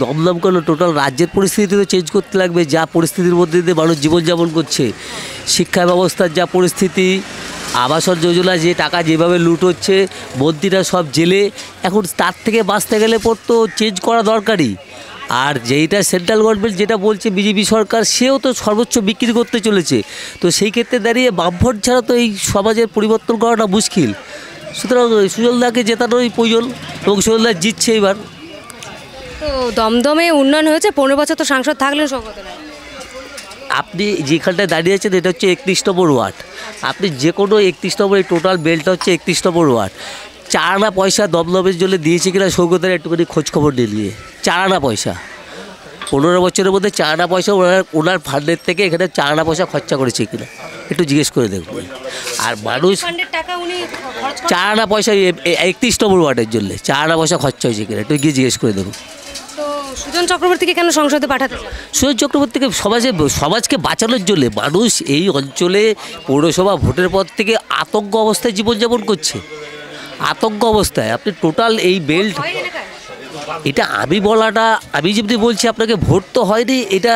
দমদম করলে টোটাল রাজ্যের পরিস্থিতি তো চেঞ্জ করতে লাগবে। যা পরিস্থিতির মধ্যে দিয়ে মানুষ জীবনযাপন করছে, শিক্ষা ব্যবস্থার যা পরিস্থিতি, আবাসন যোজনা যে টাকা যেভাবে লুট হচ্ছে, মন্ত্রীরা সব জেলে, এখন তার থেকে বাঁচতে গেলে পর তো চেঞ্জ করা দরকারই। আর যেইটা সেন্ট্রাল গভর্নমেন্ট যেটা বলছে বিজেপি সরকার, সেও তো সর্বোচ্চ বিক্রি করতে চলেছে। তো সেই ক্ষেত্রে দাঁড়িয়ে বামফ্রন্ট ছাড়া তো এই সমাজের পরিবর্তন করাটা মুশকিল। সুতরাং সুজলদাকে জেতানোই প্রয়োজন এবং সুজলদা জিতছে এবার। তো দমদমে উন্নয়ন হয়েছে, 15 বছর তো সাংসদ থাকলেন সৌগত রায়। আপনি যেখানটায় দাঁড়িয়েছেন এটা হচ্ছে 31 নম্বর ওয়ার্ড। আপনি যে কোনো 31 নম্বর, এই টোটাল বেলটা হচ্ছে 31 নম্বর ওয়ার্ড। 4 আনা পয়সা দমদমের জন্য দিয়েছে কিনা সৌগতের একটুখানি খোঁজখবর নিয়ে 4 আনা পয়সা 15 বছরের মধ্যে 4 আনা পয়সা ওনার ফান্ডের থেকে এখানে 4 আনা পয়সা খরচা করেছে কিনা একটু জিজ্ঞেস করে দেখবেন। আর মানুষ 4 আনা পয়সা 31 নম্বর ওয়ার্ডের জন্য 4 আনা পয়সা খরচা হয়েছে কিনা একটু গিয়ে জিজ্ঞেস করে দেখুন। তো সুজন চক্রবর্তীকে কেন সংসদে পাঠাতে চান? সুজন চক্রবর্তীকে সমাজকে বাঁচানোর জন্য। মানুষ এই অঞ্চলে পৌরসভা ভোটের পর থেকে আতঙ্ক অবস্থায় জীবনযাপন করছে, আতঙ্ক অবস্থায়। আপনি টোটাল এই বেল্ট, এটা আমি যেমনি বলছি আপনাকে, ভোট তো হয়নি। এটা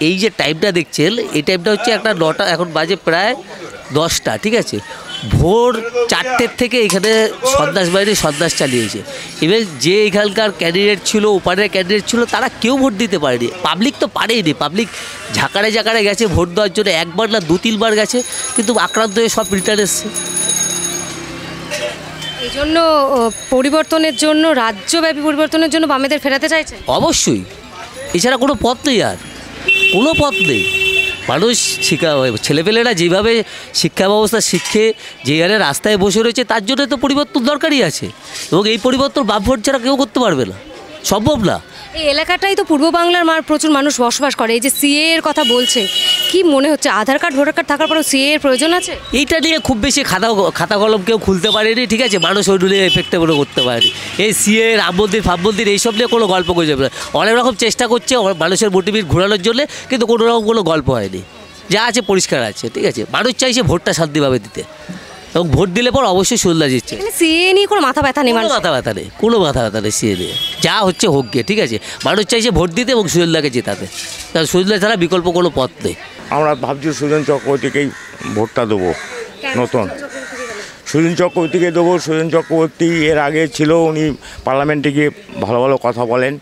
এই যে টাইমটা দেখছেন, এই টাইমটা হচ্ছে একটা 9টা, এখন বাজে প্রায় 10টা, ঠিক আছে। ভোর 4টের থেকে এখানে সন্ত্রাস চালিয়েছে। এবার যে এখানকার ক্যান্ডিডেট ছিল, ওপারের ক্যান্ডিডেট ছিল, তারা কেউ ভোট দিতে পারেনি। পাবলিক তো পারেনি, পাবলিক ঝাঁকারে গেছে ভোট দেওয়ার জন্য, একবার না 2-3 বার গেছে, কিন্তু আক্রান্ত হয়ে সব রিটার্ন এসছে। এই জন্য পরিবর্তনের জন্য, রাজ্যব্যাপী পরিবর্তনের জন্য বামেদের ফেরাতে চাইছে অবশ্যই। এছাড়া কোনো পথ নেই, আর কোনো পথ নেই। মানুষ ছেলেপেলেরা যেভাবে শিক্ষা ব্যবস্থা শিখে যে হারে রাস্তায় বসে রয়েছে, তার জন্য তো পরিবর্তন দরকারই আছে। এবং এই পরিবর্তন বামফ্রন্ট ছাড়া কেউ করতে পারবে না, সম্ভব না। এই এলাকাটাই তো পূর্ব বাংলার প্রচুর মানুষ বসবাস করে। এই যে সিএ এর কথা বলছে, কি মনে হচ্ছে আধার কার্ড ভোটার কার্ড থাকার পরেও সিএ এর প্রয়োজন আছে? এইটা নিয়ে খুব বেশি খাতা কলম কেউ খুলতে পারেনি, ঠিক আছে। মানুষ ওই নিয়ে এফেক্টেবল করতে পারেনি। এই সিএ, রাম মন্দির, ফাম মন্দির, এইসব নিয়ে কোনো গল্প করে যাবে না। অনেক রকম চেষ্টা করছে মানুষের মোটিভেট ঘোরানোর জন্য, কিন্তু কোনো রকম কোনো গল্প হয়নি। যা আছে পরিষ্কার আছে, ঠিক আছে। মানুষ চাইছে ভোটটা শান্তিভাবে দিতে, এবং ভোট দিলে পর অবশ্যই সুজলদা জিতছে। সিএ নিয়ে কোনো মাথা ব্যথা নেই, কোনো মাথা ব্যথা নেই সিএ নিয়ে। যা হচ্ছে হোক গিয়ে, ঠিক আছে। মানুষ চাইছে ভোট দিতে এবং সুজলদাকে জেতাতে, কারণ সুজলদা ছাড়া বিকল্প কোনো পথ নেই। আমরা ভাবছি সুজন চক্রবর্তীকেই ভোটটা দেবো। নতুন সুজন চক্রবর্তীকে দেবো। সুজন চক্রবর্তী এর আগে ছিল, উনি পার্লামেন্টে গিয়ে ভালো ভালো কথা বলেন,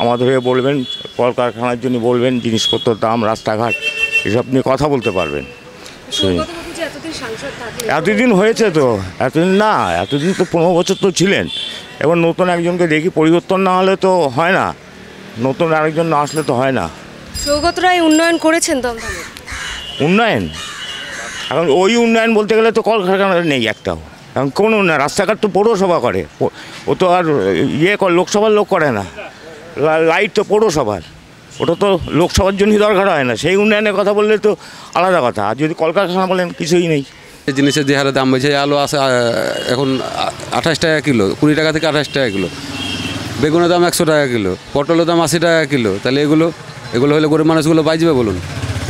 আমাদের হয়ে বলবেন, কলকারখানার জন্য বলবেন, জিনিসপত্রের দাম, রাস্তাঘাট এসব নিয়ে কথা বলতে পারবেন। এতদিন হয়েছে তো, এতদিন তো 15 বছর তো ছিলেন। এবার নতুন একজনকে দেখি, পরিবর্তন না হলে তো হয় না, নতুন আরেকজন না আসলে তো হয় না। সৌগত রায় উন্নয়ন করেছেন দমদমে? উন্নয়ন এখন ওই উন্নয়ন বলতে গেলে তো কলকারখানা নেই একটাও। এখন কোন উন্নয়ন? রাস্তাঘাট তো পৌরসভা করে, ও তো আর লোকসভার লোক করে না। লাইট তো পৌরসভার, ওটা তো লোকসভার জন্যই দরকার হয় না। সেই উন্নয়নের কথা বললে তো আলাদা কথা। আর যদি কলকারখানা বলেন, কিছুই নেই। জিনিসের যে হারে দাম হয়েছে, আলু আসে এখন 28 টাকা কিলো, 20 টাকা থেকে 28 টাকা কিলো। বেগুনের দাম 100 টাকা কিলো, পটলের দাম 80 টাকা কিলো। তাহলে এগুলো হলে গরিব মানুষগুলো বাঁচবে বলুন?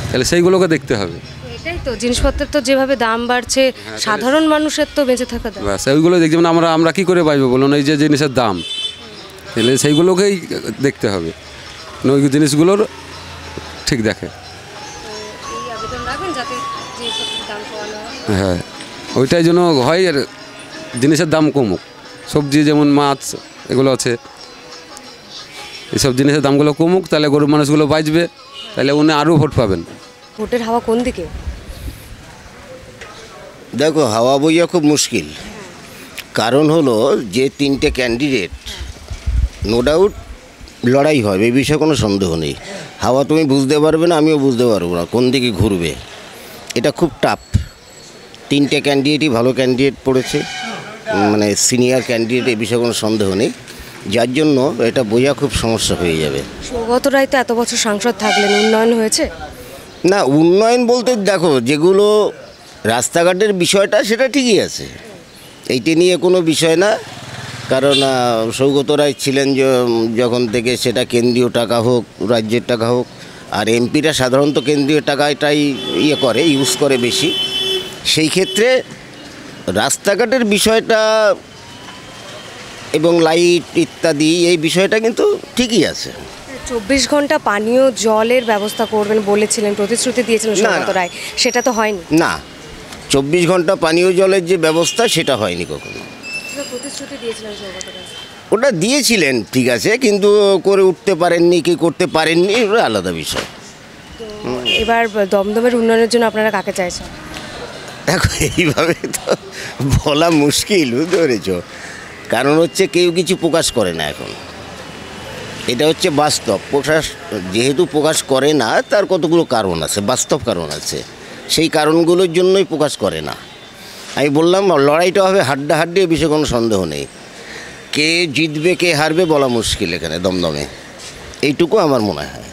তাহলে সেইগুলোকে দেখতে হবে। এটাই তো, জিনিসপত্রের তো যেভাবে দাম বাড়ছে, সাধারণ মানুষের তো বেঁচে থাকা দাম। সেইগুলো দেখছি, মানে আমরা কী করে বাঁচবো বলুন? এই যে জিনিসের দাম, তাহলে সেইগুলোকেই দেখতে হবে, ওই জিনিসগুলোর ঠিক দেখে। হ্যাঁ, ওইটাই জন্য হয়। আর জিনিসের দাম কমুক, সবজি যেমন মাছ এগুলো আছে, এইসব জিনিসের দামগুলো কমুক, তাহলে গরিব মানুষগুলো বাঁচবে, তাহলে উনি আরও ভোট পাবেন। ভোটের হাওয়া কোন দিকে? দেখো, হাওয়া বইয়া খুব মুশকিল। কারণ হলো যে 3টে ক্যান্ডিডেট, নো ডাউট লড়াই হবে, এই বিষয়ে কোনো সন্দেহ নেই। হাওয়া তুমি বুঝতে পারবে না, আমিও বুঝতে পারবো না কোন দিকে ঘুরবে। এটা খুব টাফ। 3টে ক্যান্ডিডেটই ভালো ক্যান্ডিডেট পড়েছে, মানে সিনিয়র ক্যান্ডিডেট, এই বিষয়ে কোনো সন্দেহ নেই। যার জন্য এটা বোঝা খুব সমস্যা হয়ে যাবে। সৌগত রায় তো এত বছর সাংসদ থাকলেন, উন্নয়ন হয়েছে? না, উন্নয়ন বলতে দেখো, যেগুলো রাস্তাঘাটের বিষয়টা সেটা ঠিকই আছে, এইটা নিয়ে কোনো বিষয় না। কারণ সৌগত রায় ছিলেন যখন থেকে, সেটা কেন্দ্রীয় টাকা হোক, রাজ্যের টাকা হোক, আর এমপিরা সাধারণত কেন্দ্রীয় টাকাটাই ইউজ করে বেশি। সেই ক্ষেত্রে রাস্তাঘাটের বিষয়টা এবং লাইট ইত্যাদি এই বিষয়টা কিন্তু ঠিকই আছে। 24 ঘন্টা পানীয় জলের ব্যবস্থা করবেন বলেছিলেন, প্রতিশ্রুতি দিয়েছিলেন সৌগত রায়, সেটা তো হয়নি। না, 24 ঘন্টা পানীয় জলের যে ব্যবস্থা সেটা হয়নি কখনো। প্রতিশ্রুতি দিয়েছিলেন সৌগত রায়, ওটা দিয়েছিলেন ঠিক আছে, কিন্তু করে উঠতে পারেননি কি করতে পারেননি ওটা আলাদা বিষয়। এবার দমদমের উন্নয়নের জন্য আপনারা কাকে চাইছেন? দেখো এইভাবে তো বলা মুশকিল, বুঝতে পেরেছ? কারণ হচ্ছে কেউ কিছু প্রকাশ করে না এখন, এটা হচ্ছে বাস্তব। যেহেতু প্রকাশ করে না তার কতগুলো কারণ আছে, বাস্তব কারণ আছে, সেই কারণগুলোর জন্যই প্রকাশ করে না। আমি বললাম লড়াইটা হবে হাড্ডাহাড্ডি, এ বিষয়ে কোনো সন্দেহ নেই। কে জিতবে কে হারবে বলা মুশকিল এখানে দমদমে, এইটুকু আমার মনে হয়।